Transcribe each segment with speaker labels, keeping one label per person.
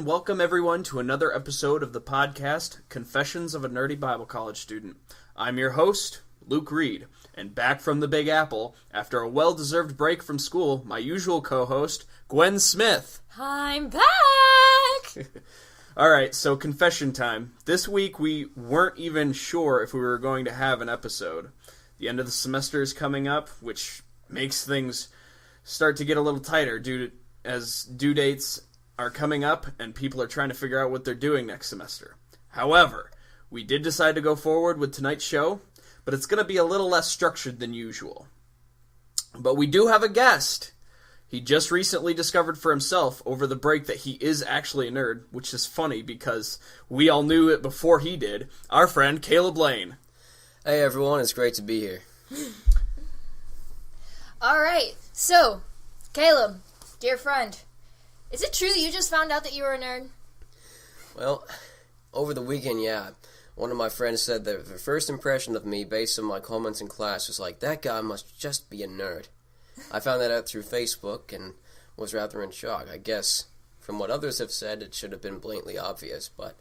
Speaker 1: and welcome everyone to another episode of the podcast, Confessions of a Nerdy Bible College Student. I'm your host, Luc Reed, and back from the Big Apple, after a well-deserved break from school, my usual co-host, Gwen Smith.
Speaker 2: I'm back!
Speaker 1: Alright, so confession time. This week we weren't even sure if we were going to have an episode. The end of the semester is coming up, which makes things start to get a little tighter as due dates are coming up and people are trying to figure out what they're doing next semester. However, we did decide to go forward with tonight's show, but it's going to be a little less structured than usual. But we do have a guest. He just recently discovered for himself over the break that he is actually a nerd, which is funny because we all knew it before he did. Our friend Caleb Lane.
Speaker 3: Hey everyone, it's great to be here.
Speaker 2: Alright, so, Caleb, dear friend, is it true that you just found out that you were a nerd?
Speaker 3: Well, over the weekend, yeah. One of my friends said that the first impression of me, based on my comments in class, was like, that guy must just be a nerd. I found that out through Facebook and was rather in shock. I guess, from what others have said, it should have been blatantly obvious, but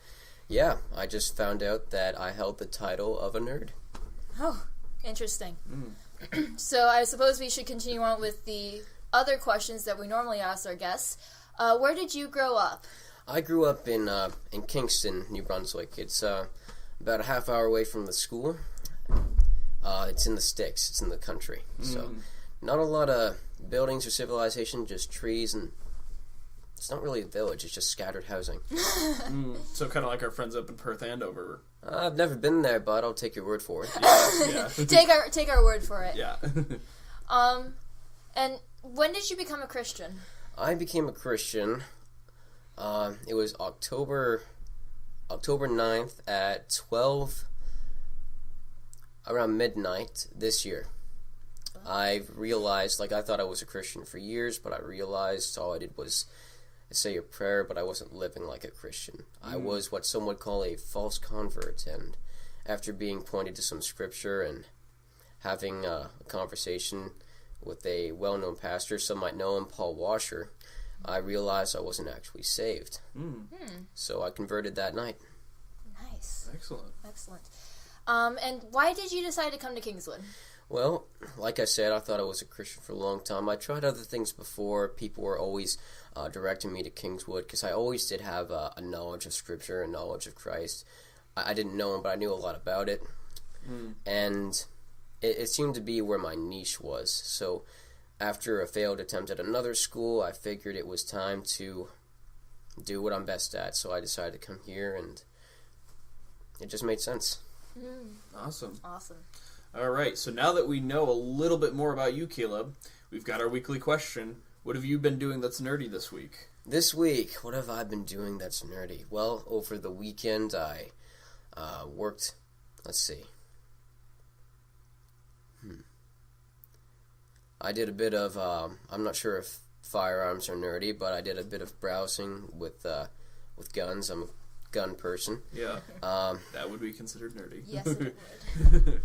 Speaker 3: yeah, I just found out that I held the title of a nerd.
Speaker 2: Oh, interesting. So I suppose we should continue on with the other questions that we normally ask our guests. Where did you grow up?
Speaker 3: I grew up in Kingston, New Brunswick. It's about a half hour away from the school. It's in the sticks. It's in the country. So not a lot of buildings or civilization, just trees, and it's not really a village. It's just scattered housing.
Speaker 1: So kind of like our friends up in Perth Andover.
Speaker 3: I've never been there, but I'll take your word for it.
Speaker 1: Yeah.
Speaker 2: Take our word for it.
Speaker 1: Yeah.
Speaker 2: And when did you become a Christian?
Speaker 3: I became a Christian. It was October 9th at 12, around midnight this year. I realized, I thought I was a Christian for years, but I realized all I did was say a prayer, but I wasn't living like a Christian. I was what some would call a false convert, and after being pointed to some scripture and having a conversation with a well-known pastor, some might know him, Paul Washer, I realized I wasn't actually saved. So I converted that night.
Speaker 2: Nice.
Speaker 1: Excellent.
Speaker 2: And why did you decide to come to Kingswood?
Speaker 3: Well, like I said, I thought I was a Christian for a long time. I tried other things before. People were always directing me to Kingswood because I always did have a knowledge of Scripture and knowledge of Christ. I didn't know him, but I knew a lot about it. And it seemed to be where my niche was. So after a failed attempt at another school, I figured it was time to do what I'm best at. So I decided to come here, and it just made sense.
Speaker 1: Awesome.
Speaker 2: Awesome.
Speaker 1: Alright, so now that we know a little bit more about you, Caleb, we've got our weekly question. What have you been doing that's nerdy this week?
Speaker 3: This week, what have I been doing that's nerdy? Well, over the weekend, I worked, let's see. I did a bit of, I'm not sure if firearms are nerdy, but I did a bit of browsing with guns. I'm a gun person.
Speaker 1: Yeah, that would be considered nerdy.
Speaker 2: Yes, it would.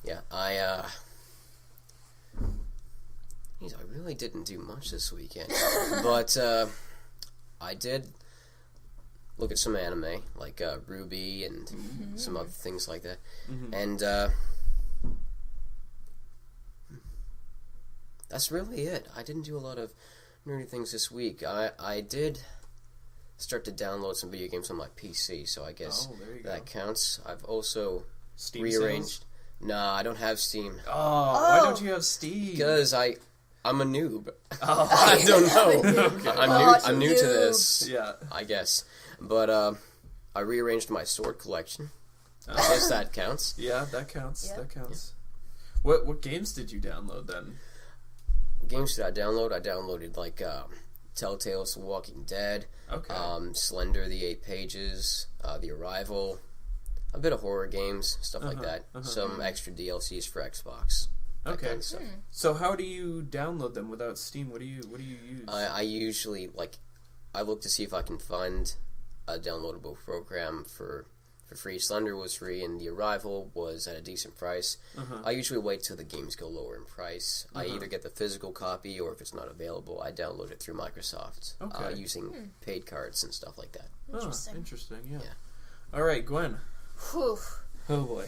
Speaker 3: Yeah, I really didn't do much this weekend, but I did look at some anime, like Ruby and some other things like that, and that's really it. I didn't do a lot of nerdy things this week. I did start to download some video games on my PC, so I guess that counts. I've also
Speaker 1: Steam
Speaker 3: rearranged...
Speaker 1: sales?
Speaker 3: Nah, I don't have Steam.
Speaker 1: Why don't you have Steam?
Speaker 3: Because I'm a noob. I don't know.
Speaker 1: Okay.
Speaker 3: I'm new to this.
Speaker 1: Yeah.
Speaker 3: I guess. But I rearranged my sword collection. I guess that counts.
Speaker 1: Yeah, that counts.
Speaker 2: Yeah.
Speaker 1: That counts. Yeah. What games did you download then?
Speaker 3: What games did I download? I downloaded Telltale's The Walking Dead, Slender, The 8 Pages, The Arrival, a bit of horror games, stuff like that. Some extra DLCs for Xbox.
Speaker 1: Okay.
Speaker 3: Kind of stuff.
Speaker 1: So how do you download them without Steam? What do you use?
Speaker 3: I usually I look to see if I can find a downloadable program for for free. Slender was free, and The Arrival was at a decent price. I usually wait till the games go lower in price. I either get the physical copy, or if it's not available, I download it through Microsoft using paid cards and stuff like that.
Speaker 2: Interesting.
Speaker 1: Interesting, yeah. All right, Gwen.
Speaker 2: Whew.
Speaker 1: Oh, boy.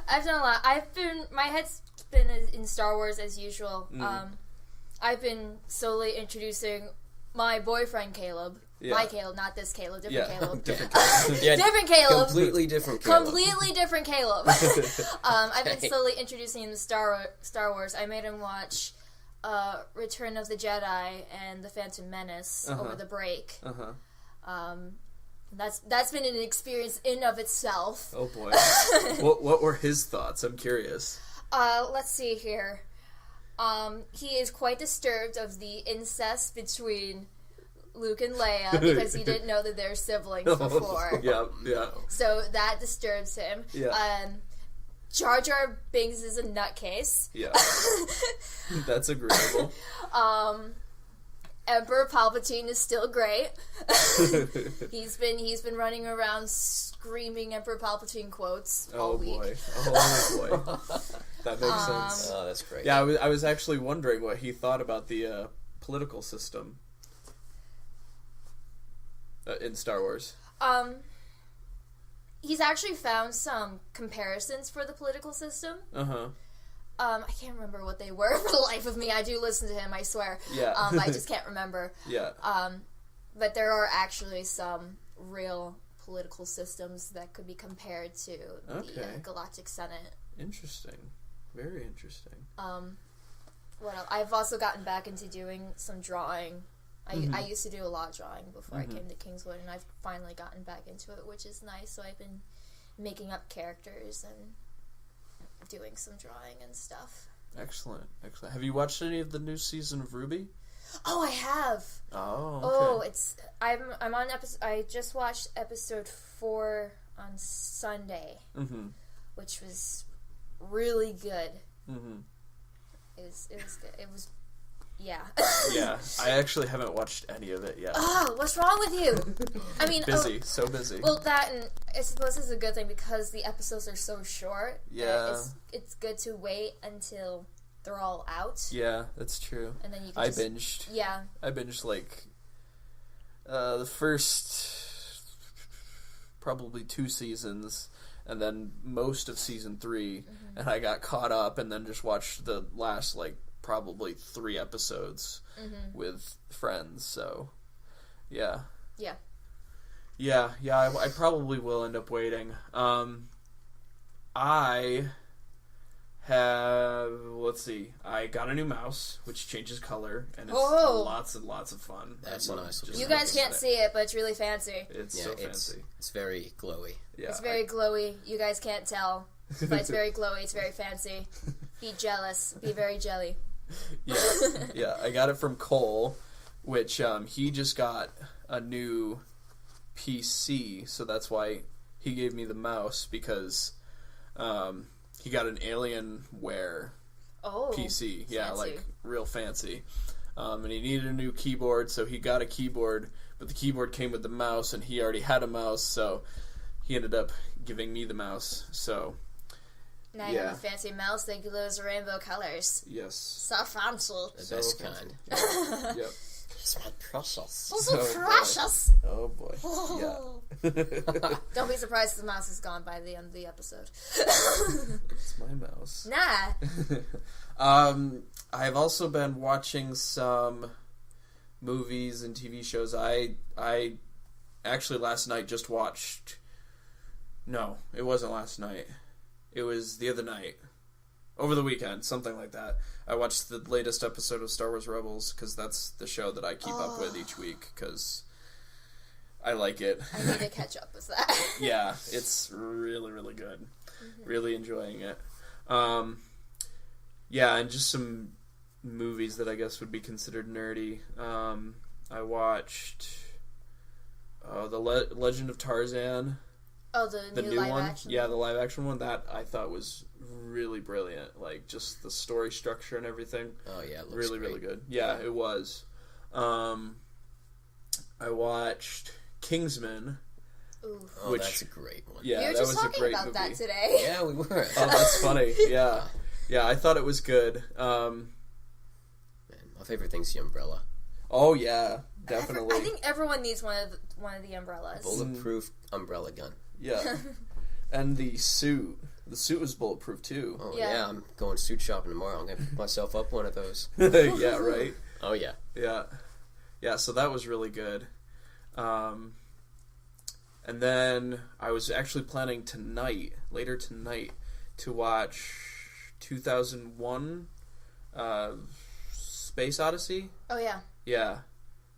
Speaker 2: I've done a lot. My head's been in Star Wars as usual. I've been slowly introducing my boyfriend, Caleb. Yeah. My Caleb, not this Caleb. Different Caleb.
Speaker 1: Different Caleb.
Speaker 2: Different Caleb.
Speaker 3: Completely different Caleb.
Speaker 2: Completely different Caleb. I've been slowly introducing him to Star Wars. I made him watch Return of the Jedi and The Phantom Menace over the break. That's been an experience in of itself.
Speaker 1: Oh boy. What were his thoughts? I'm curious.
Speaker 2: Let's see here. He is quite disturbed of the incest between Luke and Leia because he didn't know that they're siblings before.
Speaker 1: Yeah.
Speaker 2: So that disturbs him.
Speaker 1: Yeah.
Speaker 2: Jar Jar Binks is a nutcase.
Speaker 1: Yeah. That's agreeable.
Speaker 2: Emperor Palpatine is still great. He's been running around screaming Emperor Palpatine quotes all week.
Speaker 1: Oh boy. That makes sense.
Speaker 3: Oh, that's great.
Speaker 1: Yeah, I was actually wondering what he thought about the political system in Star Wars.
Speaker 2: He's actually found some comparisons for the political system. I can't remember what they were for the life of me. I do listen to him, I swear.
Speaker 1: Yeah.
Speaker 2: I just can't remember.
Speaker 1: Yeah.
Speaker 2: But there are actually some real political systems that could be compared to the Galactic Senate.
Speaker 1: Interesting. Very interesting.
Speaker 2: What else? I've also gotten back into doing some drawing. I used to do a lot of drawing before I came to Kingswood, and I've finally gotten back into it, which is nice. So I've been making up characters and doing some drawing and stuff.
Speaker 1: Excellent. Have you watched any of the new season of RWBY?
Speaker 2: Oh, I have.
Speaker 1: Oh, okay.
Speaker 2: I'm on episode. I just watched episode 4 on Sunday, which was really good. It was good. It was. Yeah.
Speaker 1: Yeah, I actually haven't watched any of it yet.
Speaker 2: Oh, what's wrong with you? I mean,
Speaker 1: busy, so busy.
Speaker 2: Well, that, and I suppose is a good thing because the episodes are so short.
Speaker 1: Yeah.
Speaker 2: It's good to wait until they're all out.
Speaker 1: Yeah, that's true.
Speaker 2: And then you can
Speaker 1: binged.
Speaker 2: Yeah.
Speaker 1: I binged like the first probably 2 seasons, and then most of season 3, and I got caught up, and then just watched the last probably 3 episodes with friends. So, yeah. I probably will end up waiting. I have, let's see, I got a new mouse, which changes color, and it's lots and lots of fun.
Speaker 3: That's nice.
Speaker 2: You guys can't see it, but it's really fancy.
Speaker 1: It's so fancy.
Speaker 3: It's very glowy.
Speaker 1: Yeah,
Speaker 2: it's very glowy. You guys can't tell, but it's very glowy. It's very fancy. Be jealous. Be very jelly.
Speaker 1: Yeah. I got it from Cole, which he just got a new PC, so that's why he gave me the mouse, because he got an Alienware PC. Yeah,
Speaker 2: fancy.
Speaker 1: Real fancy. And he needed a new keyboard, so he got a keyboard, but the keyboard came with the mouse, and he already had a mouse, so he ended up giving me the mouse. So
Speaker 2: now you have a fancy mouse that glows rainbow colors.
Speaker 1: Yes.
Speaker 2: So fancy.
Speaker 3: The best kind.
Speaker 1: Yep.
Speaker 3: It's my precious.
Speaker 2: So precious.
Speaker 1: Oh boy. Yeah.
Speaker 2: Don't be surprised if the mouse is gone by the end of the episode.
Speaker 1: It's my mouse.
Speaker 2: Nah.
Speaker 1: I've also been watching some movies and TV shows. I actually last night just watched. No, it wasn't last night. It was the other night. Over the weekend, something like that. I watched the latest episode of Star Wars Rebels, because that's the show that I keep up with each week, because I like it.
Speaker 2: I need to catch up with that.
Speaker 1: Yeah, it's really, really good. Really enjoying it. Yeah, and just some movies that I guess would be considered nerdy. I watched The Legend of Tarzan.
Speaker 2: Oh, the new live
Speaker 1: one?
Speaker 2: action?
Speaker 1: Yeah, the live action one. That I thought was really brilliant. Just the story structure and everything.
Speaker 3: Oh, yeah, it looks
Speaker 1: really,
Speaker 3: great.
Speaker 1: really good. Yeah, it was. I watched Kingsman,
Speaker 2: Oof.
Speaker 3: Oh,
Speaker 1: which,
Speaker 3: that's a great one.
Speaker 1: Yeah,
Speaker 2: we were
Speaker 1: that
Speaker 2: just
Speaker 1: was a
Speaker 2: talking
Speaker 1: great
Speaker 2: about
Speaker 1: movie.
Speaker 2: that today.
Speaker 3: Yeah, we were.
Speaker 1: Oh, that's funny. Yeah. Yeah, I thought it was good.
Speaker 3: Man, my favorite thing's the umbrella.
Speaker 1: Oh, yeah, definitely.
Speaker 2: I think everyone needs one of the umbrellas.
Speaker 3: Bulletproof umbrella gun.
Speaker 1: Yeah. And the suit. The suit was bulletproof, too.
Speaker 3: Oh,
Speaker 2: Yeah.
Speaker 3: yeah, I'm going suit shopping tomorrow. I'm going to pick myself up one of those.
Speaker 1: Yeah, right?
Speaker 3: Oh, yeah.
Speaker 1: Yeah. Yeah, so that was really good. And then I was actually planning later tonight, to watch 2001 Space Odyssey.
Speaker 2: Oh, yeah.
Speaker 1: Yeah.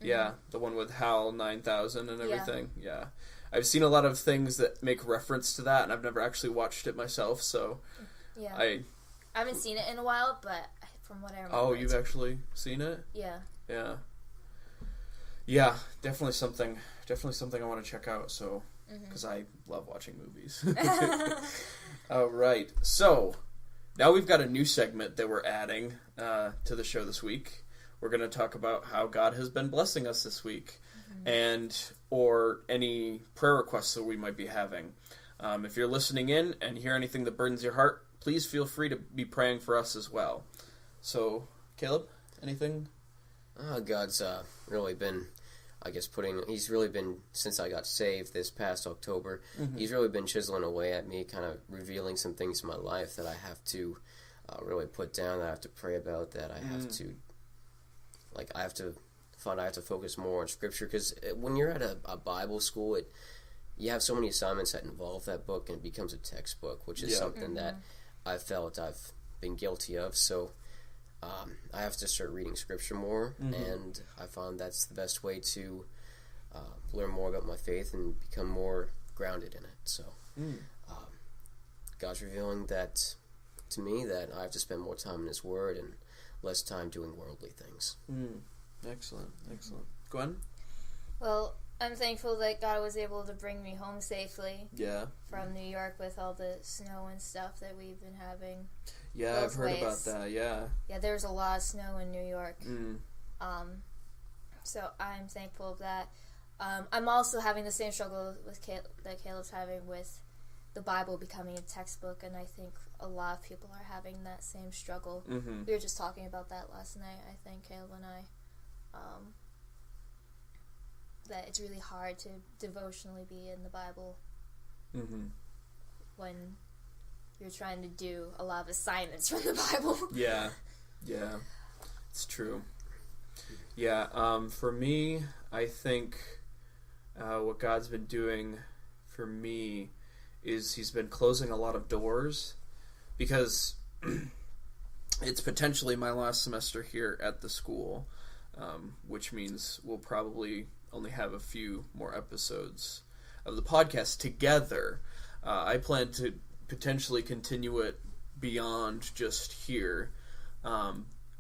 Speaker 1: Yeah, the one with HAL 9000 and everything. Yeah. I've seen a lot of things that make reference to that, and I've never actually watched it myself, so
Speaker 2: Yeah.
Speaker 1: I
Speaker 2: haven't seen it in a while, but from what I remember...
Speaker 1: Oh, you've actually seen it?
Speaker 2: Yeah.
Speaker 1: Yeah. Yeah, definitely something I want to check out, so... Because I love watching movies. All right. So, now we've got a new segment that we're adding to the show this week. We're going to talk about how God has been blessing us this week, or any prayer requests that we might be having. If you're listening in and hear anything that burdens your heart, please feel free to be praying for us as well. So, Caleb, anything?
Speaker 3: God's really been... he's really been, since I got saved this past October, he's really been chiseling away at me, kind of revealing some things in my life that I have to really put down, that I have to pray about, that I have to, I have to focus more on Scripture, because when you're at a Bible school, you have so many assignments that involve that book, and it becomes a textbook, which is something that I felt I've been guilty of, so... I have to start reading Scripture more, and I found that's the best way to learn more about my faith and become more grounded in it. So, God's revealing that to me, that I have to spend more time in His Word and less time doing worldly things.
Speaker 1: Excellent. Gwen?
Speaker 2: Well, I'm thankful that God was able to bring me home safely.
Speaker 1: Yeah.
Speaker 2: From New York with all the snow and stuff that we've been having.
Speaker 1: Yeah, I've heard about that, yeah.
Speaker 2: Yeah, there's a lot of snow in New York. So I'm thankful of that. I'm also having the same struggle that Caleb's having with the Bible becoming a textbook, and I think a lot of people are having that same struggle. We were just talking about that last night, I think, Caleb and I. That it's really hard to devotionally be in the Bible when you're trying to do a lot of assignments from the Bible.
Speaker 1: Yeah, it's true. Yeah, for me, I think what God's been doing for me is He's been closing a lot of doors, because it's potentially my last semester here at the school, which means we'll probably only have a few more episodes of the podcast together. I plan to potentially continue it beyond just here,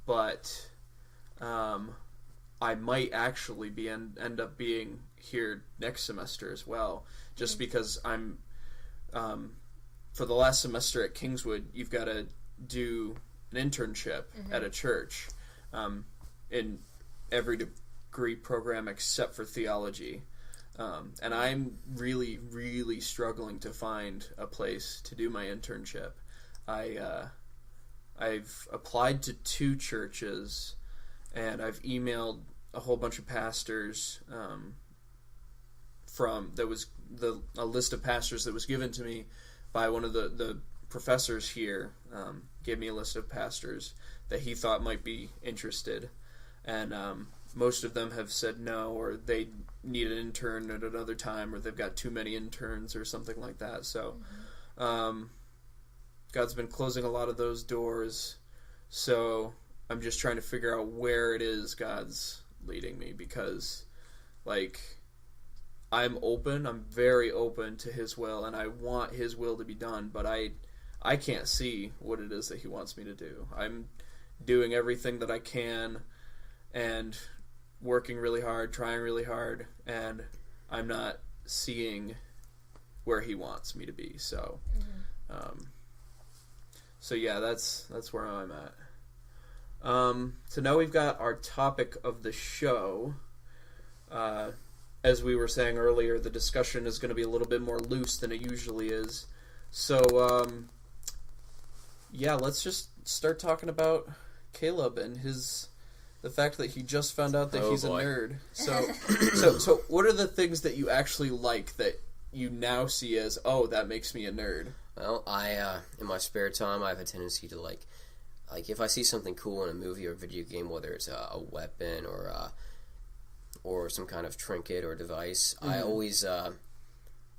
Speaker 1: but I might actually end up being here next semester as well, just because I'm for the last semester at Kingswood, you've got to do an internship at a church in every degree program except for theology. And I'm really, really struggling to find a place to do my internship. I've applied to 2 churches, and I've emailed a whole bunch of pastors. A list of pastors that was given to me by one of the professors here. Gave me a list of pastors that he thought might be interested, and most of them have said no, or they need an intern at another time, or they've got too many interns or something like that. So God's been closing a lot of those doors, so I'm just trying to figure out where it is God's leading me, because I'm very open to His will, and I want His will to be done, but I can't see what it is that He wants me to do. I'm doing everything that I can and working really hard, trying really hard, and I'm not seeing where He wants me to be. So, so yeah, that's where I'm at. So now we've got our topic of the show, as we were saying earlier, the discussion is going to be a little bit more loose than it usually is. So, let's just start talking about Caleb and the fact that he just found out that he's a nerd. So what are the things that you actually like that you now see as, oh, that makes me a nerd?
Speaker 3: Well, I in my spare time, I have a tendency to like if I see something cool in a movie or video game, whether it's a weapon or some kind of trinket or device, I always thought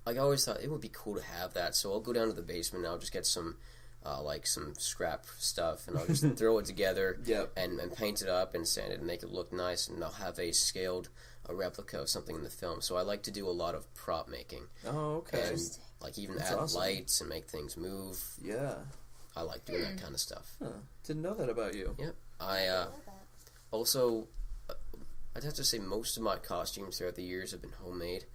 Speaker 3: it would be cool to have that. So I'll go down to the basement and I'll just get some scrap stuff, and I'll just throw it together and paint it up and sand it and make it look nice, and I'll have a scaled replica of something in the film. So I like to do a lot of prop making.
Speaker 1: Oh, okay.
Speaker 3: And even
Speaker 1: That's
Speaker 3: add
Speaker 1: awesome.
Speaker 3: lights and make things move.
Speaker 1: Yeah.
Speaker 3: I like doing that kind of stuff.
Speaker 1: Huh. Didn't know that about you.
Speaker 3: Yep. Also, I'd have to say most of my costumes throughout the years have been homemade.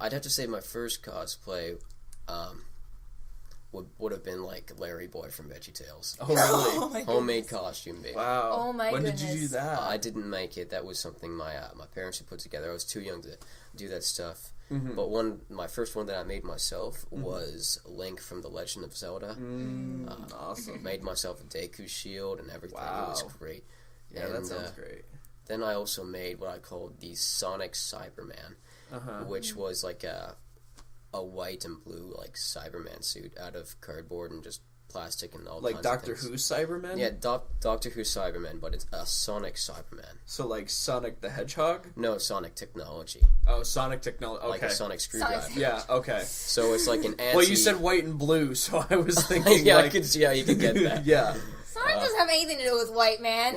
Speaker 3: I'd have to say my first cosplay would have been like Larry Boy from VeggieTales.
Speaker 1: Oh, really?
Speaker 2: Oh, my
Speaker 3: Homemade
Speaker 2: goodness.
Speaker 3: costume, baby.
Speaker 1: Wow.
Speaker 2: Oh, my
Speaker 1: when
Speaker 2: goodness.
Speaker 1: did you do that?
Speaker 3: I didn't make it. That was something my parents had put together. I was too young to do that stuff. But my first one that I made myself was Link from The Legend of Zelda.
Speaker 1: Awesome.
Speaker 3: Made myself a Deku shield and everything.
Speaker 1: Wow.
Speaker 3: It was great.
Speaker 1: Yeah,
Speaker 3: and,
Speaker 1: that sounds great.
Speaker 3: Then I also made what I called the Sonic Cyberman, which was like a white and blue Cyberman suit out of cardboard and just plastic and all kinds of
Speaker 1: Doctor
Speaker 3: things.
Speaker 1: Who Cybermen?
Speaker 3: Yeah, Doctor Who Cyberman, but it's a Sonic Cyberman.
Speaker 1: So Sonic the Hedgehog?
Speaker 3: No, Sonic technology.
Speaker 1: Oh, Sonic technology. Okay.
Speaker 3: Like a Sonic screwdriver.
Speaker 1: Yeah, okay.
Speaker 3: So it's like an anti...
Speaker 1: Well, you said white and blue, so I was thinking
Speaker 3: yeah, you could get that.
Speaker 1: yeah.
Speaker 2: Sonic doesn't have anything to do with white, man.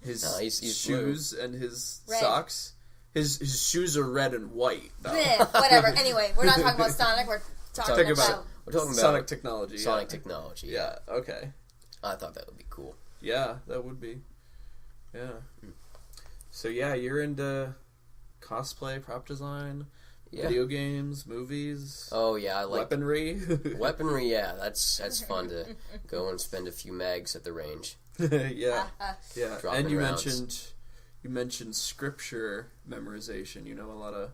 Speaker 1: His
Speaker 3: he's
Speaker 1: shoes and his
Speaker 2: Red.
Speaker 1: socks. His shoes are red and white, though.
Speaker 2: Bleh, whatever. Anyway, we're not talking about Sonic. We're talking about...
Speaker 3: We're talking about
Speaker 1: Sonic technology.
Speaker 3: Sonic technology.
Speaker 1: Yeah, okay.
Speaker 3: I thought that would be cool.
Speaker 1: Yeah, that would be. Yeah. So yeah, you're into cosplay, prop design, video games, movies.
Speaker 3: Oh yeah, I like
Speaker 1: weaponry.
Speaker 3: Weaponry, yeah, that's fun to go and spend a few mags at the range.
Speaker 1: yeah.
Speaker 3: Dropping
Speaker 1: And you
Speaker 3: rounds.
Speaker 1: mentioned scripture memorization. You know a lot of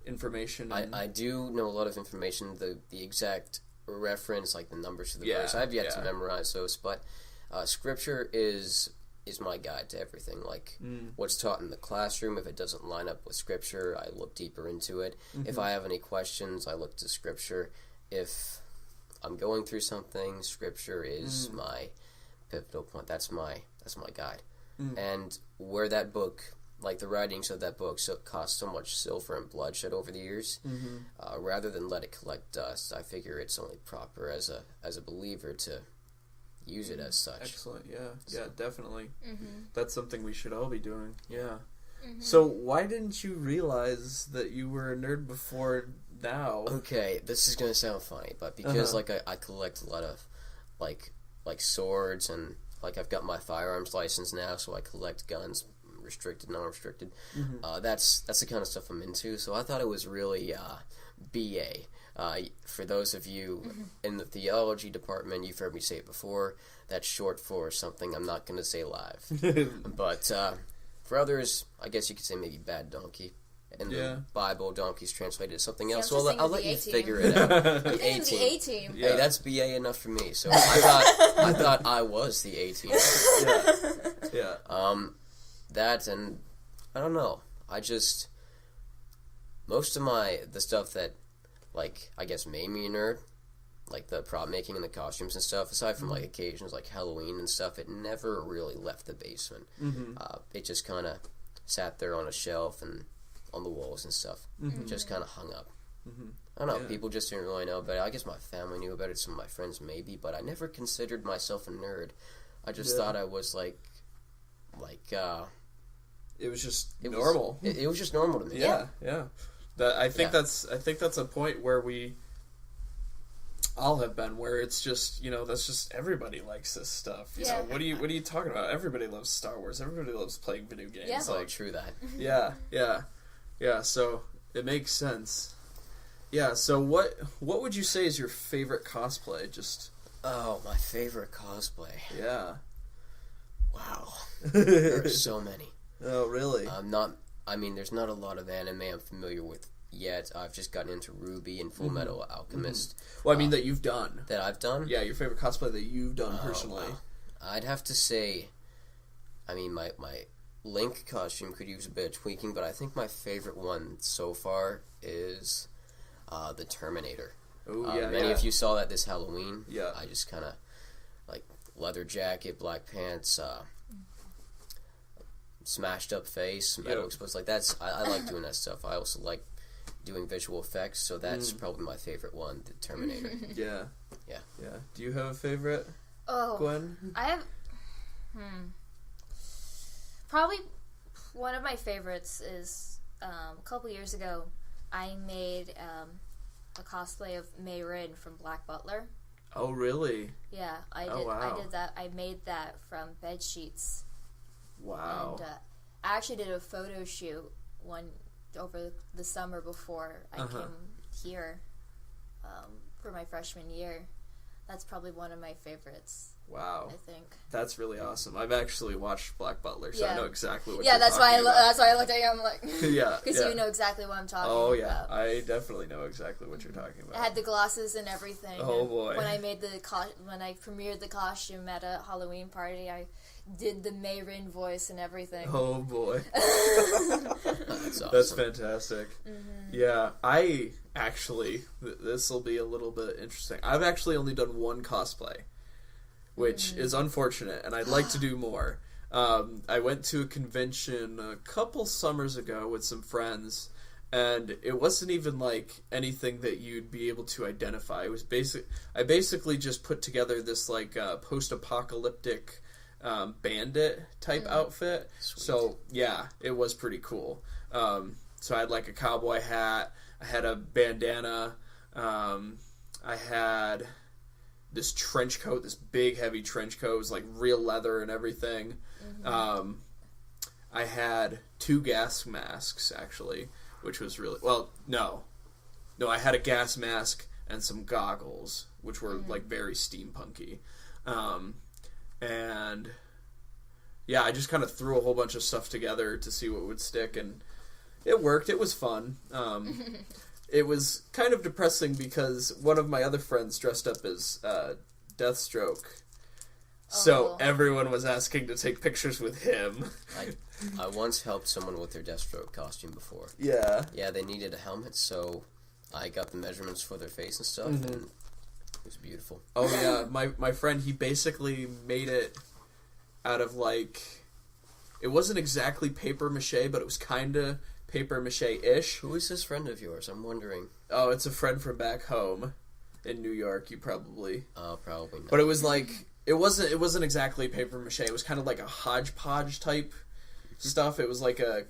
Speaker 1: information.
Speaker 3: I do know a lot of information, the exact reference, like the numbers to the verse. I've yet to memorize those, but scripture is my guide to everything. What's taught in the classroom, if it doesn't line up with scripture, I look deeper into it. If I have any questions, I look to scripture. If I'm going through something, scripture is my pivotal point. That's my guide. And where that book, the writings of that book, cost so much silver and bloodshed over the years, rather than let it collect dust, I figure it's only proper as a believer to use it as such.
Speaker 1: Excellent. Yeah, definitely. That's something we should all be doing. Yeah. So why didn't you realize that you were a nerd before now?
Speaker 3: Okay, this is gonna sound funny, but because I collect a lot of like swords, and I've got my firearms license now, so I collect guns, restricted, non-restricted. That's the kind of stuff I'm into. So I thought it was really BA. For those of you in the theology department, you've heard me say it before. That's short for something I'm not going to say live. But for others, I guess you could say maybe bad donkey. In the Bible, donkey's translated as something else. So I'll let you figure it out. The
Speaker 2: A-team.
Speaker 3: Hey, that's BA enough for me. So I thought I was the A-team.
Speaker 1: Yeah.
Speaker 3: That, and I don't know. Most of the stuff that, I guess made me a nerd, the prop making and the costumes and stuff, aside from occasions like Halloween and stuff, it never really left the basement. It just kind of sat there on a shelf and on the walls and stuff. Just kind of hung up. I don't know, people just didn't really know about it. I guess my family knew about it, some of my friends maybe, but I never considered myself a nerd. I just thought I was
Speaker 1: it was just normal.
Speaker 3: It was just normal to me.
Speaker 1: Yeah. I think that's a point where we all have been, where it's just, that's just, everybody likes this stuff. You know, what are you talking about? Everybody loves Star Wars. Everybody loves playing video games.
Speaker 2: Yeah.
Speaker 3: True that.
Speaker 1: Yeah. So it makes sense. Yeah. So what would you say is your favorite cosplay?
Speaker 3: My favorite cosplay.
Speaker 1: Yeah.
Speaker 3: Wow. There are so many.
Speaker 1: Oh, really?
Speaker 3: I mean, there's not a lot of anime I'm familiar with yet. I've just gotten into Ruby and Full Metal Alchemist.
Speaker 1: Well, I mean that you've done.
Speaker 3: That I've done?
Speaker 1: Yeah, your favorite cosplay that you've done personally.
Speaker 3: Wow. I'd have to say, I mean, my Link costume could use a bit of tweaking, but I think my favorite one so far is the Terminator.
Speaker 1: Oh,
Speaker 3: Many of you saw that this Halloween.
Speaker 1: Yeah.
Speaker 3: I just kind of, like, leather jacket, black pants, smashed up face, metal exposed. Like, I like doing that stuff. I also like doing visual effects, so that's probably my favorite one, the Terminator.
Speaker 1: Yeah.
Speaker 3: Yeah.
Speaker 1: Do you have a favorite, Gwen?
Speaker 2: I have... Probably one of my favorites is a couple years ago I made a cosplay of Mei Rin from Black Butler.
Speaker 1: Oh, really?
Speaker 2: Yeah, I did.
Speaker 1: Wow.
Speaker 2: I did that. I made that from bed sheets.
Speaker 1: Wow.
Speaker 2: And I actually did a photo shoot over the summer before I came here for my freshman year. That's probably one of my favorites.
Speaker 1: Wow.
Speaker 2: I think
Speaker 1: that's really awesome. I've actually watched Black Butler, so I know exactly what.
Speaker 2: Yeah,
Speaker 1: you're
Speaker 2: that's
Speaker 1: talking
Speaker 2: why
Speaker 1: about.
Speaker 2: that's why I looked at you. I'm like, because
Speaker 1: yeah.
Speaker 2: you know exactly what I'm talking about.
Speaker 1: Oh yeah, I definitely know exactly what you're talking about.
Speaker 2: I had the glasses and everything.
Speaker 1: Oh
Speaker 2: and
Speaker 1: boy!
Speaker 2: When I made when I premiered the costume at a Halloween party, I did the Mei Rin voice and everything.
Speaker 1: Oh boy!
Speaker 3: That's awesome.
Speaker 1: That's fantastic. Yeah, I actually this will be a little bit interesting. I've actually only done one cosplay, which is unfortunate, and I'd like to do more. I went to a convention a couple summers ago with some friends, and it wasn't even like anything that you'd be able to identify. It was I basically just put together this like post-apocalyptic bandit type outfit.
Speaker 3: Sweet.
Speaker 1: So yeah, it was pretty cool. So I had like a cowboy hat, I had a bandana, I had this trench coat, this big heavy trench coat. It was like real leather and everything. I had 2 gas masks actually, which was really no, I had a gas mask and some goggles, which were like very steampunky. And yeah, I just kind of threw a whole bunch of stuff together to see what would stick, and it worked. It was fun. It was kind of depressing because one of my other friends dressed up as Deathstroke. So everyone was asking to take pictures with him.
Speaker 3: I once helped someone with their Deathstroke costume before.
Speaker 1: Yeah.
Speaker 3: Yeah, they needed a helmet, so I got the measurements for their face and stuff, and it was beautiful.
Speaker 1: Oh, yeah. My friend, he basically made it out of, like... It wasn't exactly papier-mâché, but it was kind of papier-mâché-ish.
Speaker 3: Who is this friend of yours? I'm wondering.
Speaker 1: Oh, it's a friend from back home in New York, you probably...
Speaker 3: Probably not.
Speaker 1: But it was like... It wasn't exactly papier-mâché. It was kind of like a hodgepodge type stuff. It was like a...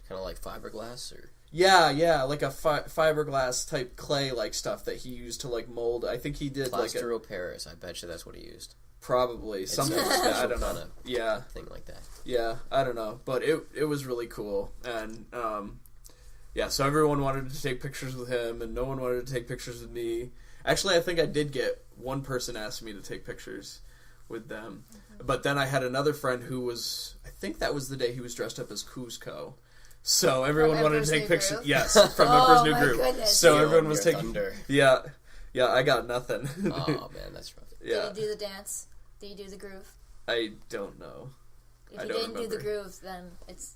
Speaker 3: Kind of like fiberglass, or...
Speaker 1: Yeah, like a fiberglass type clay-like stuff that he used to, like, mold. I think he did,
Speaker 3: Plaster of Paris. I bet you that's what he used.
Speaker 1: Probably. Something like that. I don't know.
Speaker 3: Kinda
Speaker 1: yeah.
Speaker 3: Thing like that.
Speaker 1: Yeah, I don't know. But it was really cool. And, yeah, so everyone wanted to take pictures with him, and no one wanted to take pictures with me. Actually, I think I did get one person asked me to take pictures with them. But then I had another friend who was... I think that was the day he was dressed up as Cusco. So everyone wanted to take pictures.
Speaker 2: Group?
Speaker 1: Yes, from Emperor's New Group.
Speaker 2: Goodness.
Speaker 1: So
Speaker 3: Feel
Speaker 1: everyone was
Speaker 3: your
Speaker 1: taking.
Speaker 3: thunder.
Speaker 1: Yeah, I got nothing.
Speaker 3: Oh man, that's rough.
Speaker 1: Yeah,
Speaker 2: Did you do the dance? Did you do the groove?
Speaker 1: I don't know.
Speaker 2: If you didn't do the groove, then it's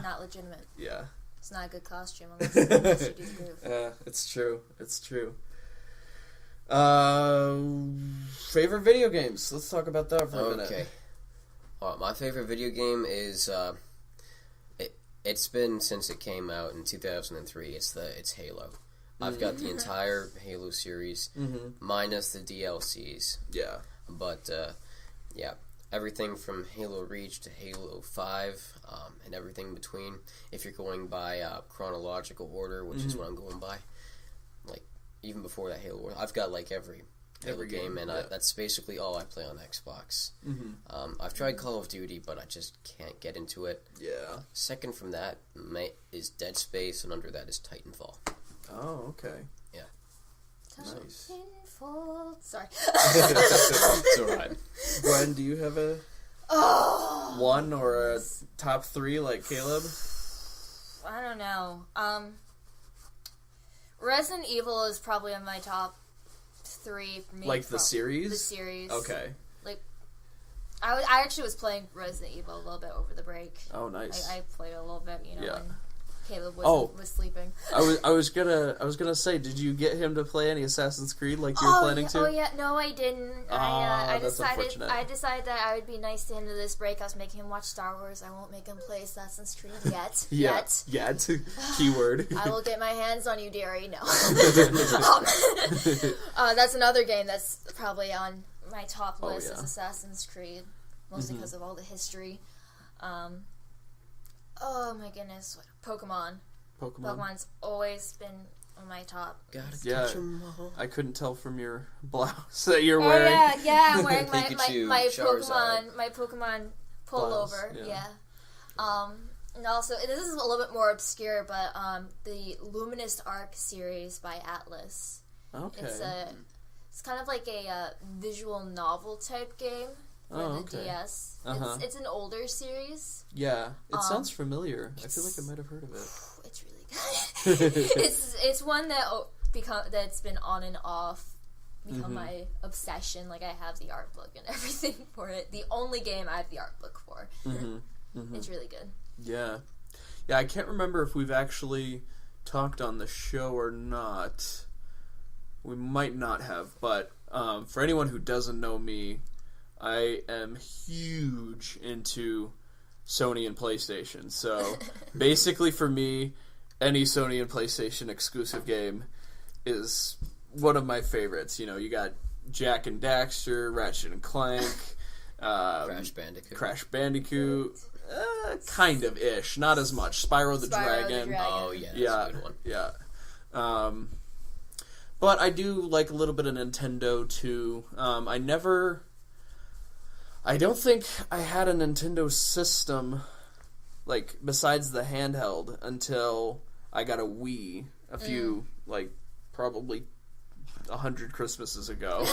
Speaker 2: not legitimate.
Speaker 1: Yeah,
Speaker 2: it's not a good costume unless you do the groove.
Speaker 1: It's true. It's true. Favorite video games? Let's talk about that for a minute.
Speaker 3: Okay. My favorite video game is it's been since it came out in 2003. It's Halo. I've got the entire Halo series, minus the DLCs.
Speaker 1: Yeah.
Speaker 3: But yeah, everything from Halo Reach to Halo 5, and everything in between. If you're going by chronological order, which is what I'm going by, like even before that Halo, I've got like every game, and that's basically all I play on Xbox. I've tried Call of Duty, but I just can't get into it.
Speaker 1: Yeah.
Speaker 3: Second from that is Dead Space, and under that is Titanfall.
Speaker 1: Oh, okay.
Speaker 3: Yeah.
Speaker 1: Nice.
Speaker 2: Titanfall. Sorry.
Speaker 3: It's alright.
Speaker 1: Gwen, do you have a one or a top 3 like Caleb?
Speaker 2: I don't know. Resident Evil is probably on my top 3 for me.
Speaker 1: Like the series?
Speaker 2: The series.
Speaker 1: Okay.
Speaker 2: Like, I actually was playing Resident Evil a little bit over the break.
Speaker 1: Oh, nice.
Speaker 2: I played it a little bit, you know,
Speaker 1: Yeah.
Speaker 2: when Caleb was sleeping.
Speaker 1: I was gonna say, did you get him to play any Assassin's Creed like you were planning to?
Speaker 2: Oh yeah, no, I didn't. I
Speaker 1: that's
Speaker 2: decided
Speaker 1: unfortunate.
Speaker 2: that I would be nice to him to this break. I was making him watch Star Wars. I won't make him play Assassin's Creed yet.
Speaker 1: Yet. Keyword.
Speaker 2: I will get my hands on you, dearie. No. That's another game that's probably on my top list. Is Assassin's Creed, mostly because of all the history. Oh my goodness, Pokemon. Pokemon's always been on my top.
Speaker 3: Gotta catch 'em all.
Speaker 1: I couldn't tell from your blouse that you're wearing.
Speaker 2: I'm wearing my
Speaker 3: Charizard.
Speaker 2: Pokemon pullover.
Speaker 1: Blouse,
Speaker 2: Yeah. And also, this is a little bit more obscure, but the Luminous Arc series by Atlas.
Speaker 1: Okay.
Speaker 2: It's kind of like a visual novel type game. For the DS. It's an older series.
Speaker 1: Yeah, it sounds familiar. I feel like I might have heard of it.
Speaker 2: It's really good. it's one that's been on and off, become my obsession. Like, I have the art book and everything for it. The only game I have the art book for. It's really good.
Speaker 1: Yeah, I can't remember if we've actually talked on the show or not. We might not have, but for anyone who doesn't know me, I am huge into Sony and PlayStation. So basically for me, any Sony and PlayStation exclusive game is one of my favorites. You know, you got Jak and Daxter, Ratchet and Clank, Crash Bandicoot. Kind of ish, not as much. Spyro the Dragon.
Speaker 3: Oh yeah, that's a good one.
Speaker 1: Yeah. But I do like a little bit of Nintendo too. I don't think I had a Nintendo system, like, besides the handheld, until I got a Wii a few, like, probably 100 Christmases ago.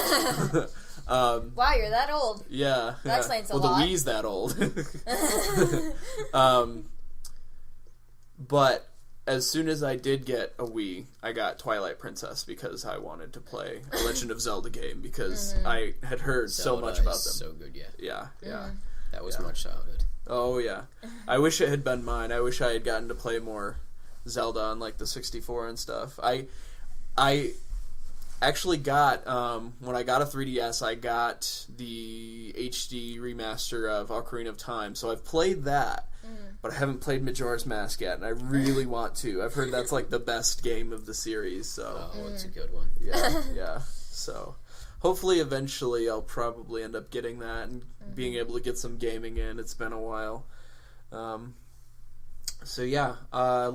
Speaker 2: Wow, you're that old.
Speaker 1: Yeah.
Speaker 2: That explains a
Speaker 1: lot. Well, the Wii's that old. But as soon as I did get a Wii, I got Twilight Princess because I wanted to play a Legend of Zelda game because I had heard so much about them.
Speaker 3: So good, yeah.
Speaker 1: Yeah.
Speaker 3: That was my childhood.
Speaker 1: Oh yeah. I wish it had been mine. I wish I had gotten to play more Zelda on like the 64 and stuff. I actually got when I got a 3DS, I got the HD remaster of Ocarina of Time. So I've played that. But I haven't played Majora's Mask yet, and I really want to. I've heard that's like the best game of the series. So
Speaker 3: it's a good one.
Speaker 1: Yeah. So hopefully, eventually, I'll probably end up getting that and being able to get some gaming in. It's been a while.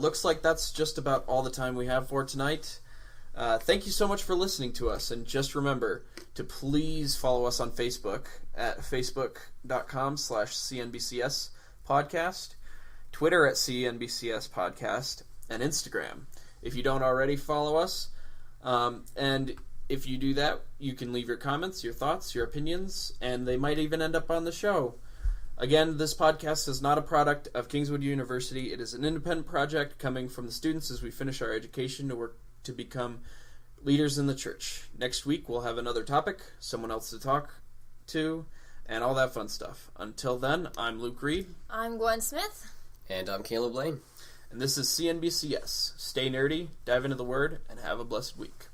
Speaker 1: Looks like that's just about all the time we have for tonight. Thank you so much for listening to us, and just remember to please follow us on Facebook at facebook.com/CNBCS podcast, Twitter at CNBCS podcast, and Instagram. If you don't already follow us, and if you do that, you can leave your comments, your thoughts, your opinions, and they might even end up on the show. Again, this podcast is not a product of Kingswood University. It is an independent project coming from the students as we finish our education to work to become leaders in the church. Next week, we'll have another topic, someone else to talk to, and all that fun stuff. Until then, I'm Luc Reed.
Speaker 2: I'm Gwen Smith.
Speaker 3: And I'm Caleb Lane.
Speaker 1: And this is CNBCS. Stay nerdy, dive into the Word, and have a blessed week.